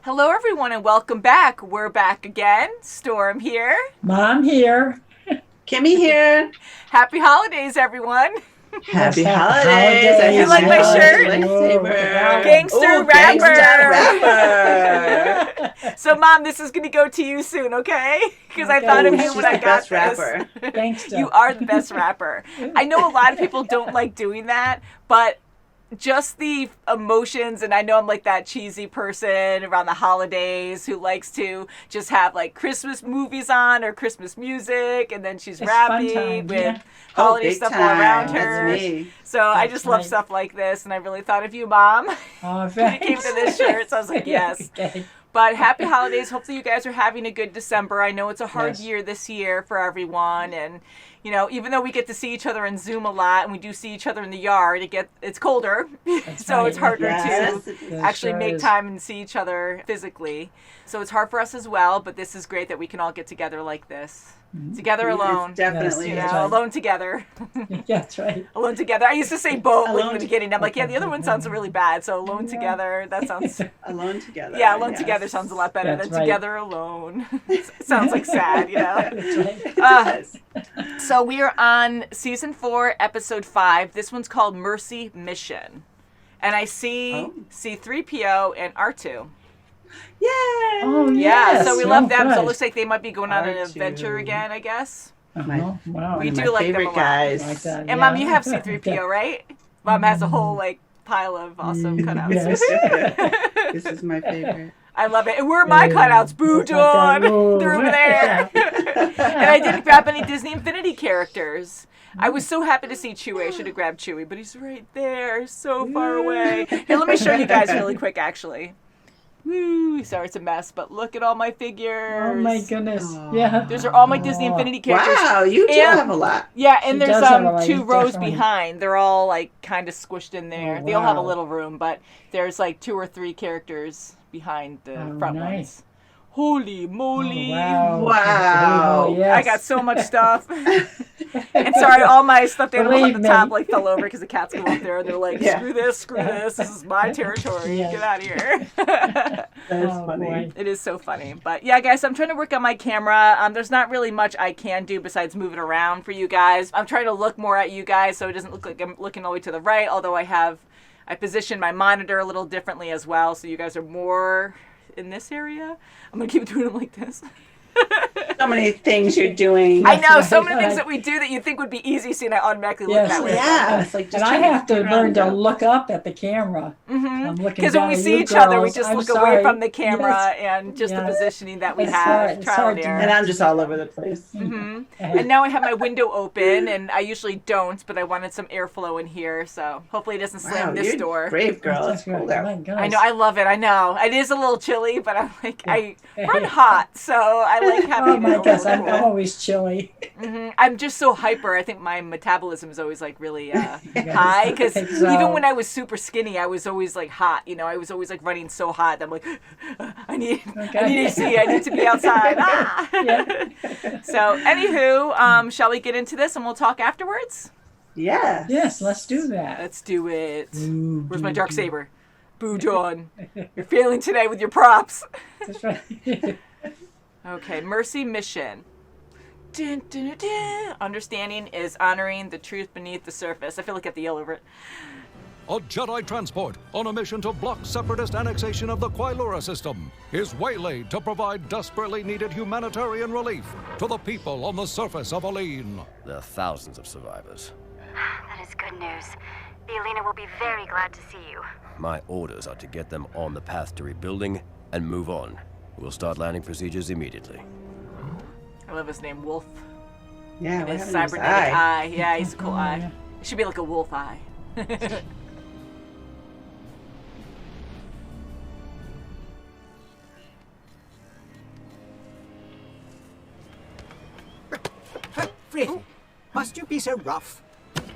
Hello, everyone, and welcome back. We're back again. Storm here. Mom here. Kimmy here. Happy holidays, everyone. Happy Happy holidays. holidays. You like my shirt? Lightsaber. Gangster rapper. Rapper. So, Mom, this is going to go to you soon, okay? Because I Okay. thought of Ooh, you she's when I the got best this. rapper. Gangsta. You are the best rapper. I know a lot of people don't like doing that, but just the emotions, and I know I'm like that cheesy person around the holidays who likes to just have like Christmas movies on or Christmas music, and then she's It's fun rapping time, with yeah. holiday big stuff all time. around her. That's me. So I That's just love right. stuff like this, and I really thought of you, Mom. Oh, You thanks. came to this shirt, so I was like, yes. Okay. But happy holidays. Hopefully you guys are having a good December. I know it's a hard Yes. year this year for everyone. And, you know, even though we get to see each other in Zoom a lot and we do see each other in the yard, it's colder. That's So right. it's harder Yes. to It actually sure make is. time and see each other physically. So it's hard for us as well, but this is great that we can all get together like this. Together alone. It's definitely. You Yes, know, right. alone together. Yeah, that's right. Alone together. I used to say both like, in Alone the beginning. I'm like, yeah, the other one sounds really bad. So alone together, that sounds... Alone together. Yeah, alone yes. together sounds a lot better That's than right. together alone. Sounds like sad, you know? That's right. It does. So we are on season 4, episode 5. This one's called Mercy Mission. And I see C3PO and R2. Yay! Oh, Yeah, yes. so we love Oh, them. So it good. looks like they might be going on an R2. adventure again, I guess. Uh-huh. Wow. We One of do my like them a favorite lot. guys. Like that, And yeah. Mom, you have C3PO, right? Mom has a whole like pile of awesome cutouts. Yes. This is my favorite. I love it. And where are my Yeah. cutouts? Boo, Look like Dawn! that. Whoa. They're over there. And I didn't grab any Disney Infinity characters. I was so happy to see Chewie. I should have grabbed Chewie, but he's right there, so far away. Here, let me show you guys really quick, actually. Woo! Sorry, it's a mess, but look at all my figures. Oh, my goodness. Aw. Yeah. Those are all my Disney Infinity characters. Wow, you do And- have a lot. Yeah, and She there's does have a lot, 2 rows definitely. behind. They're all like kind of squished in there. Oh, They all have a wow. little room, but there's like 2 or 3 characters behind the Oh, front nice. ones. Holy moly! Oh, wow. Wow. Oh, yes. I got so much stuff. And sorry, all my stuffed animals Believe on the top me. like fell over because the cats go up there and they're like, Yeah. screw this, this is my territory, Yes. get out of here. That's Oh, funny. boy. It is so funny. But yeah, guys, I'm trying to work on my camera. There's not really much I can do besides move it around for you guys. I'm trying to look more at you guys so it doesn't look like I'm looking all the way to the right, although I position my monitor a little differently as well, so you guys are more in this area. I'm going to keep doing them like this. So many things you're doing. I know, so right, many things right. that we do that you think would be easy, seeing I automatically look Yes. that way. Yeah, it's like just And I trying have to figure learn out to the- look up at the camera. I'm looking Because when down we at see you each other, we girls. just I'm look away sorry. from the camera Yes. and just the Yes. positioning that we It's have, hard. It's trial hard and to error. And I'm just all over the place. And now I have my window open, and I usually don't, but I wanted some airflow in here, so hopefully it doesn't slam Wow, this you're door. brave, girl. It's That's cold right. out. My goodness. I know, I love it, I know. It is a little chilly, but I'm like, I run hot, so I like having Oh, my it a goodness. little I'm cool. always chilly. I'm just so hyper. I think my metabolism is always like really high, because I think so. even when I was super skinny, I was always like hot. You know, I was always like running so hot that I'm like, I need AC. I need to be outside. Ah! Yeah. So, anywho, shall we get into this and we'll talk afterwards? Yes. Yes, let's do that. Let's do it. Ooh, Where's my dark saber? Boo, John. You're failing today with your props. That's right. Okay, Mercy Mission. Dun, dun, dun, dun. Understanding is honoring the truth beneath the surface. I feel like I have to yell over it. A Jedi transport on a mission to block Separatist annexation of the Quilura system is waylaid to provide desperately needed humanitarian relief to the people on the surface of Aleen. There are thousands of survivors. That is good news. The Alina will be very glad to see you. My orders are to get them on the path to rebuilding and move on. We'll start landing procedures immediately. I love his name, Wolf. Yeah, And we're his having this cybernetic eye. eye. Yeah, he's a cool eye. yeah. It should be like a wolf eye. Really? Must you be so rough?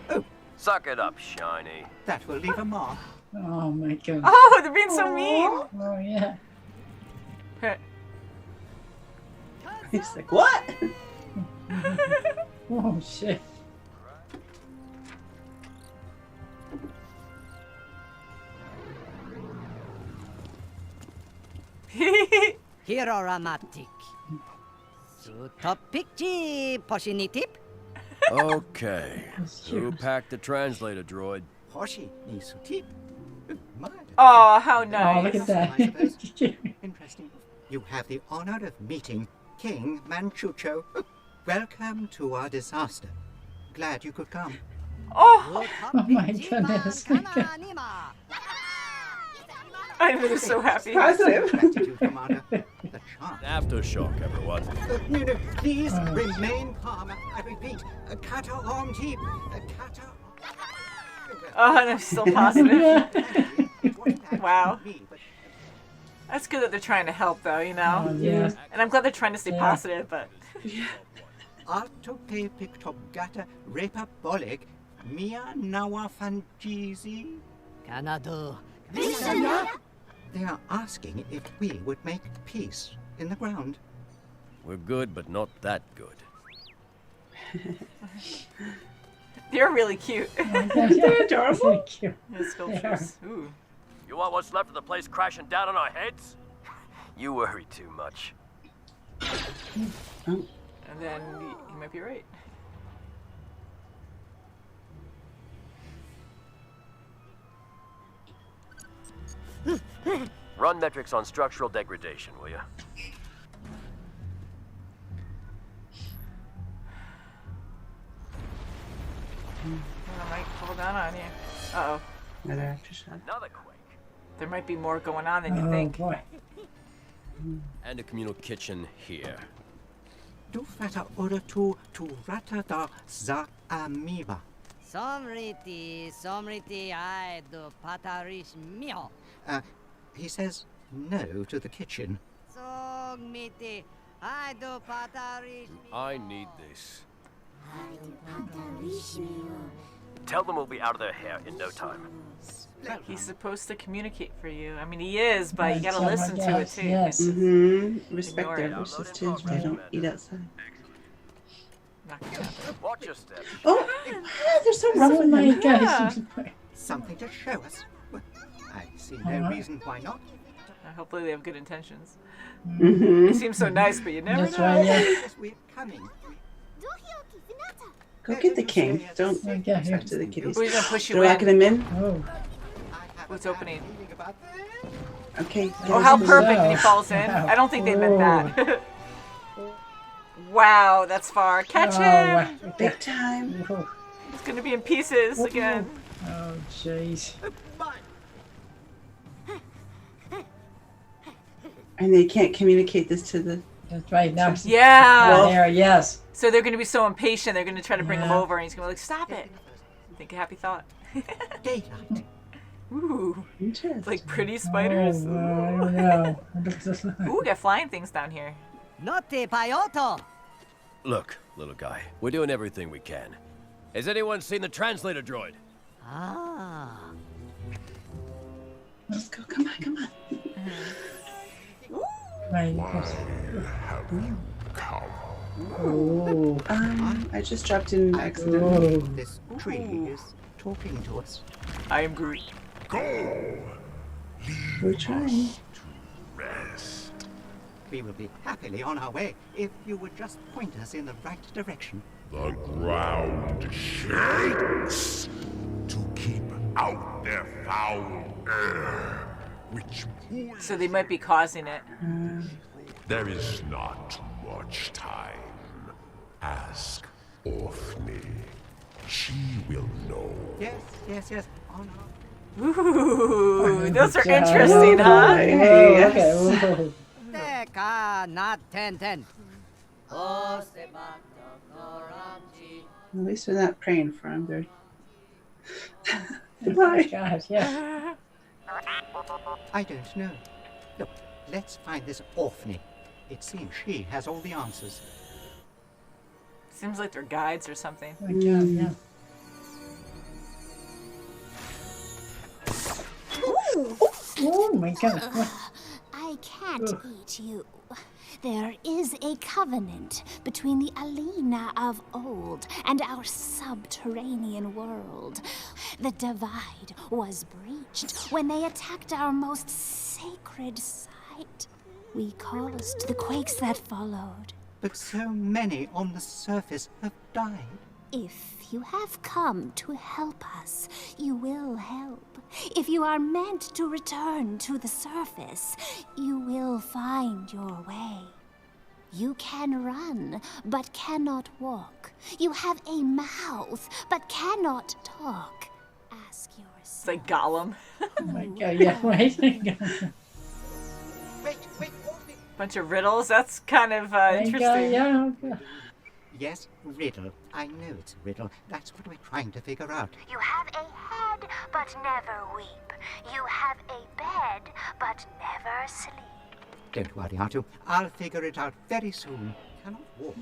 Oh, Suck it up, Shiny. that will leave a mark. Oh, my goodness. Oh, they're being so mean. Oh, yeah. He's like, what? Oh, shit. Hiroramatic. Sutopikji poshinitip. Okay. Who packed the translator droid? Hoshi ni sutip. Mud. Oh, how Oh, nice. look at that. Interesting. You have the honor of meeting King Manchucho. Welcome to our disaster. Glad you could come. Oh, Oh my goodness. I'm so happy. Positive. Gratitude, Commander. The chance. Aftershock, everyone. No, please remain calm. I repeat, kata om teep. Kata. Oh, and I'm still positive. Wow. Me, but That's good that they're trying to help, though, you know? Oh, yeah. And I'm glad they're trying to stay positive, but... Artope pictogata repabolic mia nawa fangizi. Canado. They are asking if we would make peace in the ground. We're good, but not that good. You're really cute. They're adorable. Cute. The sculptures. Ooh. You want what's left of the place crashing down on our heads? You worry too much. And then you might be right. Run metrics on structural degradation, will you? I might fall down on you. Uh-oh. Another aftershock. Another quake. There might be more going on than you Oh think. boy. And a communal kitchen here. Do fata ora tu rata da za amiba. Somriti, I do patarish mio. He says no to the kitchen. Sogmiti, I do patarish mio. I need this. Tell them we'll be out of their hair in no time. He's supposed to communicate for you. I mean, he is, but you Yes, gotta oh my listen to it, gosh, too. yes. Mm-hmm. Respect Ignore their it. wishes too. They don't eat outside. Not gonna happen. Watch your step. Oh, they're so rough Oh with my them. gosh. Something to show us. Well, I see no reason why not. Hopefully they have good intentions. Mm-hmm. He seems so nice, but you never That's know. right, yeah. Yes, we're coming. Go get the king. Don't Okay, here. talk to the kitties. Who's gonna push you They're locking in? him in. Oh. What's opening? Okay. Oh, how guys, perfect when he So- falls in. I don't think they meant that. Wow, that's far. Catch Oh, him! wow. big time. Oh, He's gonna be in pieces again. oh, jeez. And they can't communicate this to the. That's right now. Yeah! Well- There, yes. So they're gonna be so impatient, they're gonna try to bring him Yeah. over, and he's gonna be like, stop it! Think a happy thought. Daylight. Ooh, Interesting. like pretty spiders. Oh, I don't know. Ooh, we got flying things down here. Note payoto. Look, little guy, we're doing everything we can. Has anyone seen the translator droid? Ah. Let's go. Come on. Come on. Right, yes. Oh. I just dropped in accidentally. Oh. This tree is talking to us. I am Groot. We're trying. We will be happily on our way if you would just point us in the right direction. The ground shakes to keep out their foul air, which pulls. So they might be causing it. There is not much time. Ask Orphney. She will know. Yes. On our Ooh, those are interesting, huh? Hey, Oh, okay. yes. Oh. Teka, not 10. At least we're not praying for him. They're. Goodbye. Gosh, yeah. I don't know. Look, let's find this Orphney. It seems she has all the answers. Seems like they're guides or something. Oh, my God, yeah. Oh my gosh. What? I can't eat you. There is a covenant between the Alina of old and our subterranean world. The divide was breached when they attacked our most sacred site. We caused the quakes that followed. But so many on the surface have died. If you have come to help us, you will help. If you are meant to return to the surface, you will find your way. You can run, but cannot walk. You have a mouth, but cannot talk. Ask yourself. It's like Gollum. Oh my god, yeah, right? Wait, Bunch of riddles. That's kind of interesting. Yeah, okay. Yes, riddle. I know it's a riddle. That's what we're trying to figure out. You have a head, but never weep. You have a bed, but never sleep. Don't worry, R2. I'll figure it out very soon. Cannot walk.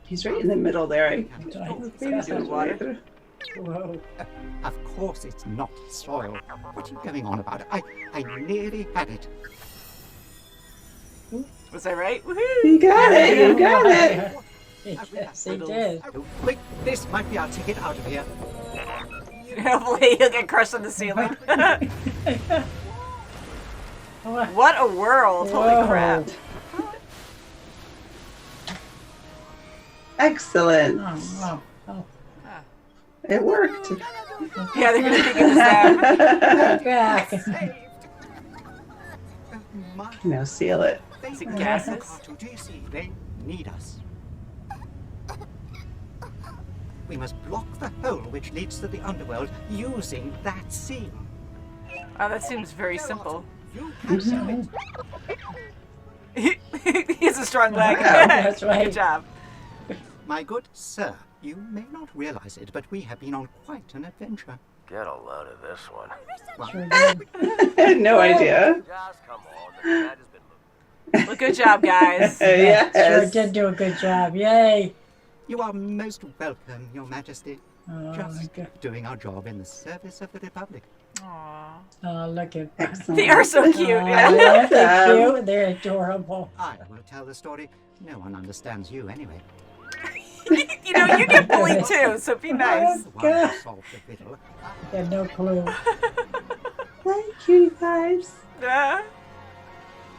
He's right in the middle there. I Water. Whoa. Of course it's not soil. What are you going on about? I nearly had it. Was I right? Woohoo! You got it. You got it. Yes, he did. Oh, wait, this might be our ticket out of here. Hopefully he'll get crushed on the ceiling. What a world! Holy crap! Excellent. Oh. It worked. Yeah, they're gonna think it was them. Back. Now seal it. Is it gases? R2D2, they need us. We must block the hole which leads to the underworld using that seal. Oh, that seems very simple. You can do it. He has a strong leg. That's right. Good job. My good sir, you may not realize it, but we have been on quite an adventure. Get a load of this one. Sure I had no idea. Just come on, the cat has been moved. Well, good job, guys. Sure Yes. did do a good job. Yay. You are most welcome, Your Majesty. Oh, my Just God. doing our job in the service of the Republic. Aww. Oh, look at Excellent. They are so cute. Oh, Yeah. aren't they cute? They're adorable. I will tell the story. No one understands you anyway. You know, you get bullied too, so be nice. The one who solved the riddle. They had no clue. Hi, cutie vibes.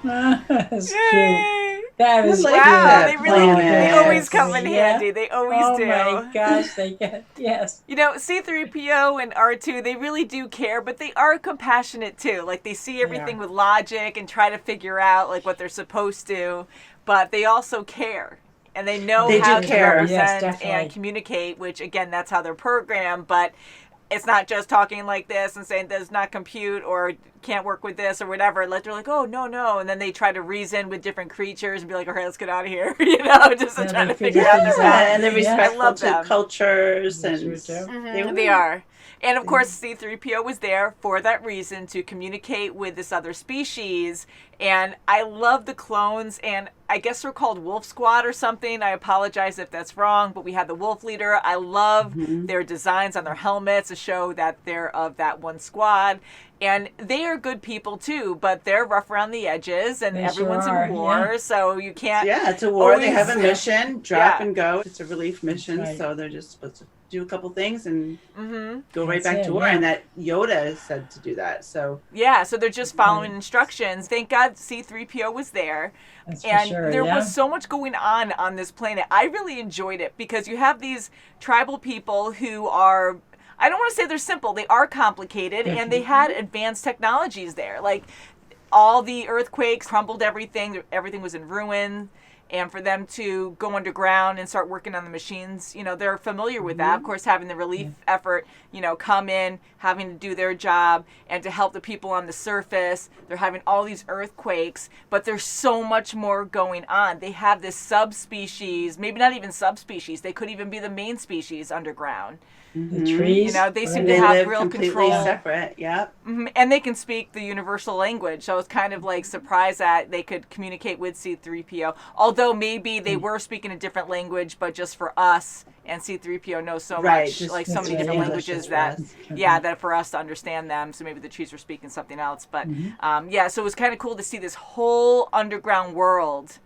That's cute. Yay! That is I like cute. Wow, that they really planet. they always come in Yeah. handy. They always Oh do. my gosh, they get, yes. You know, C3PO and R2, they really do care, but they are compassionate too. Like, they see everything with logic and try to figure out, like, what they're supposed to, but they also care. And they know They how do to care. represent Yes, definitely. and communicate, which, again, that's how they're programmed, but it's not just talking like this and saying does not compute or can't work with this or whatever. Like, they're like, oh, no. And then they try to reason with different creatures and be like, all right, let's get out of here. You know, just Yeah, trying they to figure figure out things their out. own. And they're Yeah. respectful I love to them. cultures That's and true. They are. And of course, C3PO was there for that reason, to communicate with this other species. And I love the clones, and I guess they're called Wolf Squad or something. I apologize if that's wrong, but we had the Wolf Leader. I love their designs on their helmets to show that they're of that one squad. And they are good people too, but they're rough around the edges, and They everyone's sure are, in war, so you can't. Yeah, it's a war. They have a always- mission, drop Yeah. and go. It's a relief mission, Right. so they're just supposed to do a couple things and go right That's back it, to war. yeah. And that Yoda said to do that. So Yeah, so they're just following instructions. Thank God C3PO was there. That's for And sure, there yeah. was so much going on this planet. I really enjoyed it because you have these tribal people who are, I don't want to say they're simple, they are complicated, and they had advanced technologies there. Like, all the earthquakes crumbled everything was in ruin. And for them to go underground and start working on the machines, you know, they're familiar with that. Of course, having the relief effort, you know, come in, having to do their job, and to help the people on the surface. They're having all these earthquakes, but there's so much more going on. They have this subspecies, maybe not even subspecies. They could even be the main species underground. The trees. You know, they seem to they have live real completely control. separate. Yep. And they can speak the universal language. So I was kind of like surprised that they could communicate with C3PO. Although maybe they were speaking a different language, but just for us, and C3PO knows so Right, much, just- like so that's many right, different English languages is that, for us. that for us to understand them. So maybe the trees were speaking something else. But so it was kind of cool to see this whole underground world.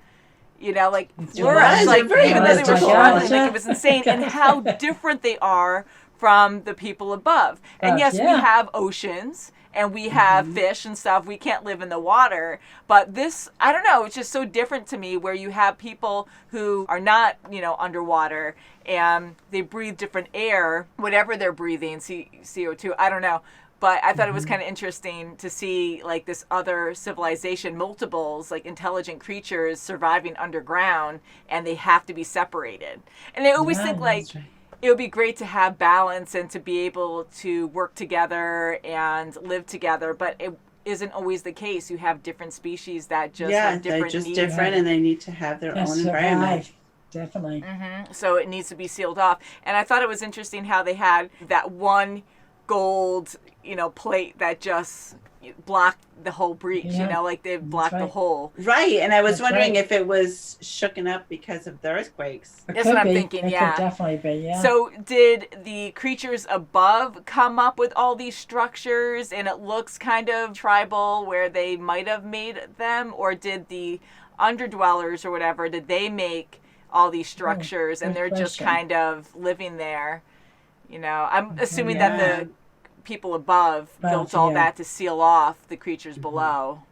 You know, like for us, was. like Very even though they were mystical. struggling, like Gotcha. it was insane, and how different they are from the people above. And yes, we yeah. have oceans and we have fish and stuff. We can't live in the water. But this, I don't know, it's just so different to me where you have people who are not, underwater and they breathe different air, whatever they're breathing, CO2, I don't know. But I thought it was kind of interesting to see like this other civilization, multiples, like intelligent creatures surviving underground, and they have to be separated. And I always think like it would be great to have balance and to be able to work together and live together, but it isn't always the case. You have different species that just have different they're just needs. different, and they need to have their own environment. Definitely. So it needs to be sealed off. And I thought it was interesting how they had that one gold, plate that just blocked the whole breach, like they blocked the hole. Right, and I was wondering if it was shooken up because of the earthquakes. That's what I'm thinking, It could definitely be, yeah. So did the creatures above come up with all these structures and it looks kind of tribal where they might have made them, or did the underdwellers or whatever, did they make all these structures and they're just kind of living there? I'm assuming that the people above built all that to seal off the creatures below.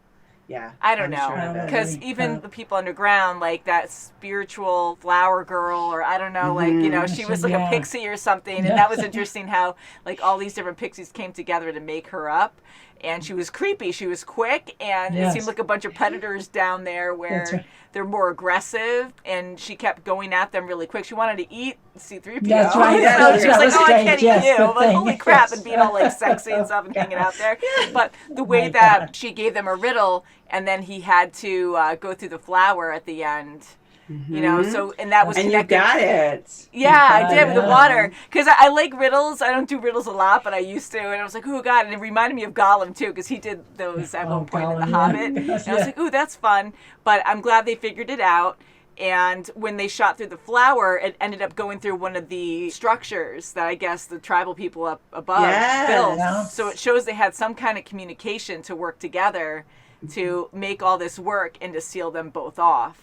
Yeah. I don't know. Because even the people underground, like that spiritual flower girl, or I don't know, like, she was like a pixie or something. And that was interesting how, like, all these different pixies came together to make her up. And she was creepy. She was quick. And it seemed like a bunch of predators down there where they're more aggressive. And she kept going at them really quick. She wanted to eat C3PO. That's right. So she was like, I can't eat you. Good Like, thing. holy crap. And being all like sexy and stuff and hanging out there. But the way that she gave them a riddle and then he had to go through the flower at the end. So, and that was connected. And you got it. Yeah, I did with the water. Because I like riddles. I don't do riddles a lot, but I used to. And I was like, oh, God. And it reminded me of Gollum, too, because he did those at one point in The Hobbit. And I was like, ooh, that's fun. But I'm glad they figured it out. And when they shot through the flower, it ended up going through one of the structures that I guess the tribal people up above built. Yes. So it shows they had some kind of communication to work together to make all this work and to seal them both off.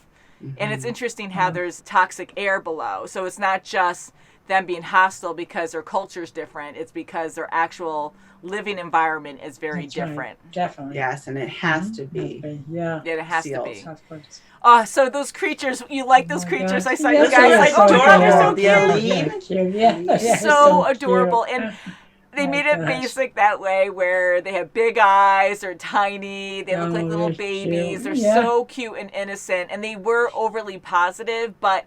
And it's interesting how there's toxic air below. So it's not just them being hostile because their culture's different. It's because their actual living environment is very different. Right. Definitely. Yes, and it has to be. Yeah. Yeah, it has sealed. to be. So those creatures, you like those creatures? I saw you Those guys are like, so oh my God, they're so adorable. cute. Yeah. So adorable. And they made it basic that way where they have big eyes, they're tiny, they look like little babies, they're so cute and innocent, and they were overly positive, but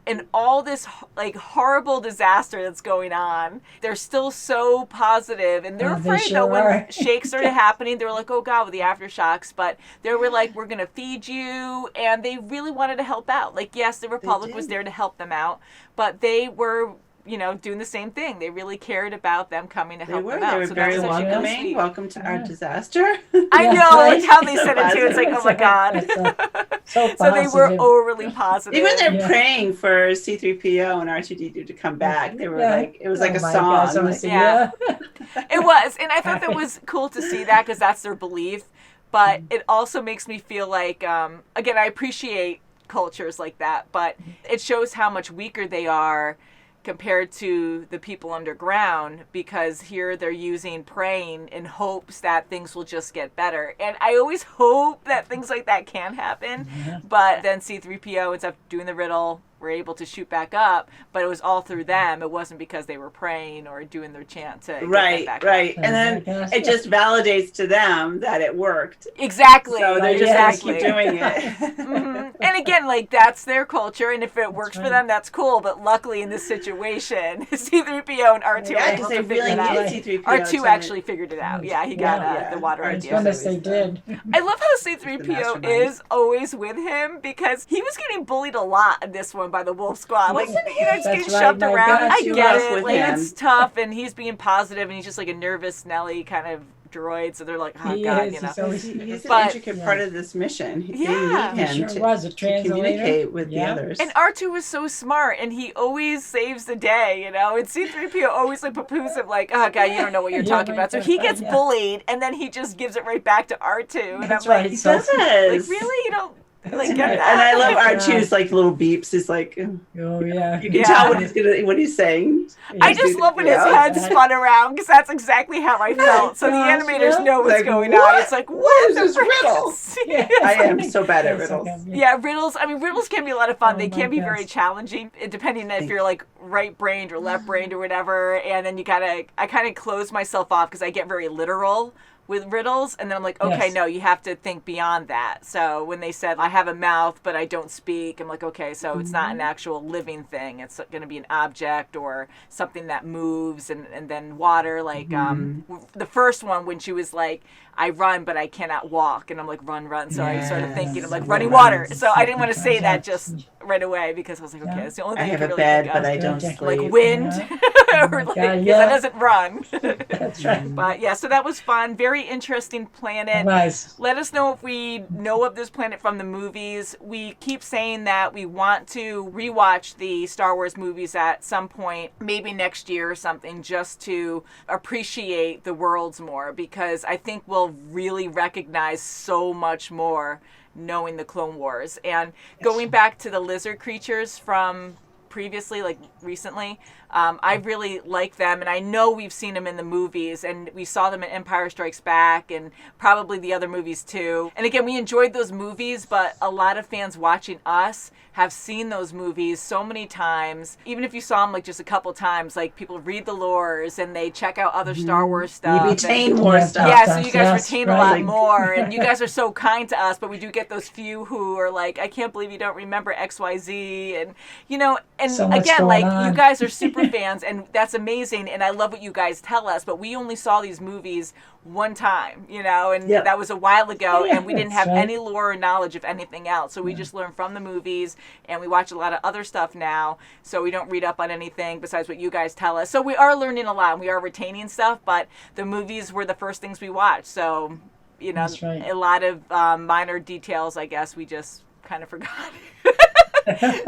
in all this like horrible disaster that's going on, they're still so positive, and they're afraid though when shakes started happening, they were like, oh God, with the aftershocks, but they were like, we're gonna feed you, and they really wanted to help out. Like, yes, the Republic was there to help them out, but they were doing the same thing. They really cared about them coming to help them out. They were very welcoming. Welcome to our disaster. I know, like how they said it too. It's like, oh my God. So they were overly positive. Even they're praying for C3PO and R2D2 to come back. They were like, it was like a song. It was. And I thought that was cool to see that because that's their belief. But it also makes me feel like, again, I appreciate cultures like that, but it shows how much weaker they are compared to the people underground, because here they're using praying in hopes that things will just get better. And I always hope that things like that can happen, but then C3PO, instead of doing the riddle, were able to shoot back up, but it was all through them. It wasn't because they were praying or doing their chant to get back up. And then it just validates to them that it worked. Exactly. So they just keep doing it. And again, like, that's their culture, and if it works for them, that's cool. But luckily, in this situation, C3PO and R2 were able to figure it out. R2 actually figured it out. Yeah, he got the water idea. They did. I love how C3PO is always with him, because he was getting bullied a lot in this one by the Wolf Squad. Like, just getting shoved around. I get it. Like, it's tough, and he's being positive, and he's just like a nervous Nelly kind of droid, so they're like, oh God, He's an intricate part of this mission. They need him to communicate with the others. And R2 was so smart, and he always saves the day, and C3PO always like poo-poos him like, oh God, you don't know what you're talking about. So he gets bullied, and then he just gives it right back to R2. And I'm like, he does. Like, really? You don't Like, and I love R2's like little beeps. It's like, oh yeah, you can tell what he's saying. I just love when his head spun around because that's exactly how I felt. So the animators know what's going on. It's like, what is this riddle? I am so bad at riddles. Yeah, riddles. I mean, riddles can be a lot of fun. They can be very challenging, depending if you're like right-brained or left-brained or whatever. And then I kind of close myself off because I get very literal with riddles, and then I'm like, okay, no, you have to think beyond that. So when they said, I have a mouth, but I don't speak, I'm like, okay, so it's not an actual living thing. It's going to be an object or something that moves, and then water, like the first one when she was like, I run, but I cannot walk, and I'm like, run. So I started thinking, I'm like, running water. So I didn't want to say that just right away because I was like, okay, that's the only thing I have can a really bed, think but of. I don't sleep. Like wind, or like, that doesn't run. That's right. But yeah, so that was fun. Very interesting planet. Nice. Let us know if we know of this planet from the movies. We keep saying that we want to rewatch the Star Wars movies at some point, maybe next year or something, just to appreciate the worlds more, because I think we'll really recognize so much more knowing the Clone Wars. And going back to the lizard creatures from previously, like recently, I really like them, and I know we've seen them in the movies, and we saw them in Empire Strikes Back and probably the other movies too. And again, we enjoyed those movies, but a lot of fans watching us have seen those movies so many times. Even if you saw them like just a couple times, like people read the lores and they check out other Star Wars stuff. You retain more stuff. Yeah, so you guys retain a lot more, and you guys are so kind to us, but we do get those few who are like, I can't believe you don't remember XYZ, and and so again, like you guys are super fans, and that's amazing, and I love what you guys tell us, but we only saw these movies one time, and that was a while ago, and we didn't have any lore or knowledge of anything else, so we just learned from the movies, and we watch a lot of other stuff now, so we don't read up on anything besides what you guys tell us. So we are learning a lot, and we are retaining stuff, but the movies were the first things we watched, so a lot of minor details, I guess, we just kind of forgot.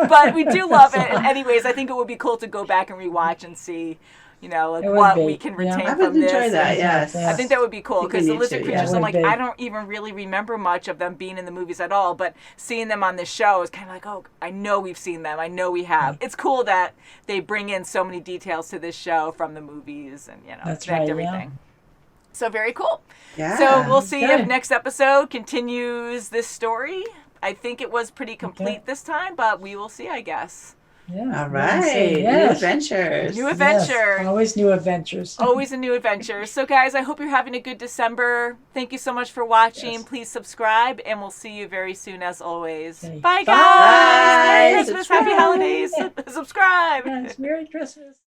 But we do love it. And anyways, I think it would be cool to go back and rewatch and see, what we can retain I from would this. enjoy that, yes. I think that would be cool, because the lizard creatures, I'm like, I don't even really remember much of them being in the movies at all, but seeing them on this show is kind of like, oh, I know we've seen them. I know we have. It's cool that they bring in so many details to this show from the movies and, That's connect everything. So very cool. Yeah. So we'll see if next episode continues this story. I think it was pretty complete this time, but we will see, I guess. Yeah. All right. New adventures. New adventure. Yes. Always new adventures. Always a new adventure. So, guys, I hope you're having a good December. Thank you so much for watching. Yes. Please subscribe, and we'll see you very soon, as always. Okay. Bye, guys. Bye. Merry Christmas. Happy holidays. Subscribe. Yes, Merry Christmas.